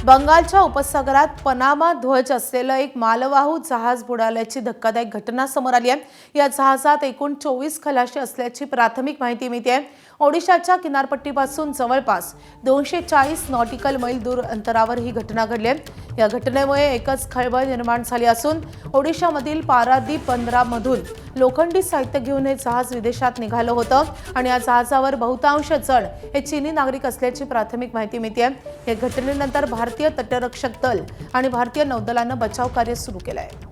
बंगालच्या उपसागरात पनामा ध्वज असलेलं एक मालवाहू जहाज बुडाल्याची धक्कादायक घटना समोर आली आहे। या जहाजात एकूण 24 खलाशी असल्याची प्राथमिक माहिती मिळते। ओडिशाच्या किनारपट्टीपासून जवळपास 240 नॉटिकल मैल दूर अंतरावर ही घटना घडली आहे। या घटनेमुळे एकच खळबळ निर्माण झाली असून ओडिशामधील पारादीप बंदरामधून लोखंडी साहित्य घेऊन हे जहाज विदेशात निघालं होतं आणि या जहाजावर बहुतांश जण हे चीनी नागरिक असल्याची प्राथमिक माहिती मिळते। या घटनेनंतर भारतीय तटरक्षक दल आणि भारतीय नौदलानं बचाव कार्य सुरू केलं आहे।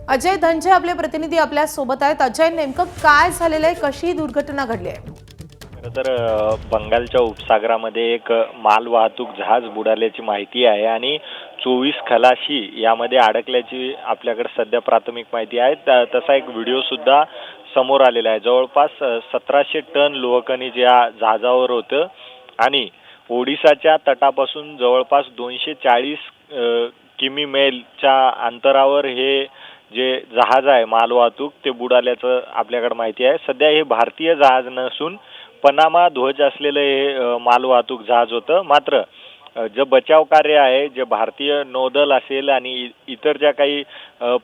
अजय धनजे आपले प्रतिनिधी आपल्या सोबत आहेत। अजय, नेमकं काय झालेलं आहे, कशी दुर्घटना घडली आहे? तर बंगालच्या उपसागरामध्ये एक मालवाहतूक जहाज बुडाल्याची माहिती आहे आणि 24 खलाशी यामध्ये अडकल्याची आपल्याकडे सध्या प्राथमिक माहिती आहे। तसा एक व्हिडिओ सुद्धा समोर आलेला आहे। जवळपास 1700 टन लोहखनिज या जहाजावर होतं आणि ओडिशाच्या तटापासून जवळपास 240 किमी मैलच्या अंतरावर हे जे जहाज आहे मालवाहतूक ते बुडाल्याचं आपल्याकडे माहिती आहे। सध्या हे भारतीय जहाज नसून पनामा ध्वज असलेलं हे मालवाहतूक जहाज होतं। मात्र जे बचाव कार्य आहे, जे भारतीय नौदल असेल आणि इतर ज्या काही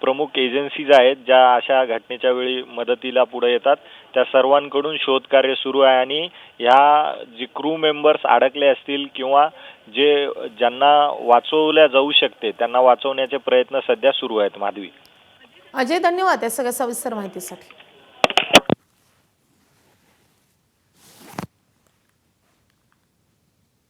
प्रमुख एजन्सीज आहेत ज्या अशा घटनेच्या वेळी मदतीला पुढे येतात, त्या सर्वांकडून शोध कार्य सुरू आहे आणि ह्या जे क्रू मेंबर्स अडकले असतील किंवा ज्यांना वाचवल्या जाऊ शकते त्यांना वाचवण्याचे प्रयत्न सध्या सुरू आहेत। माधवी, अजय, धन्यवाद या सगळ्या सविस्तर माहितीसाठी।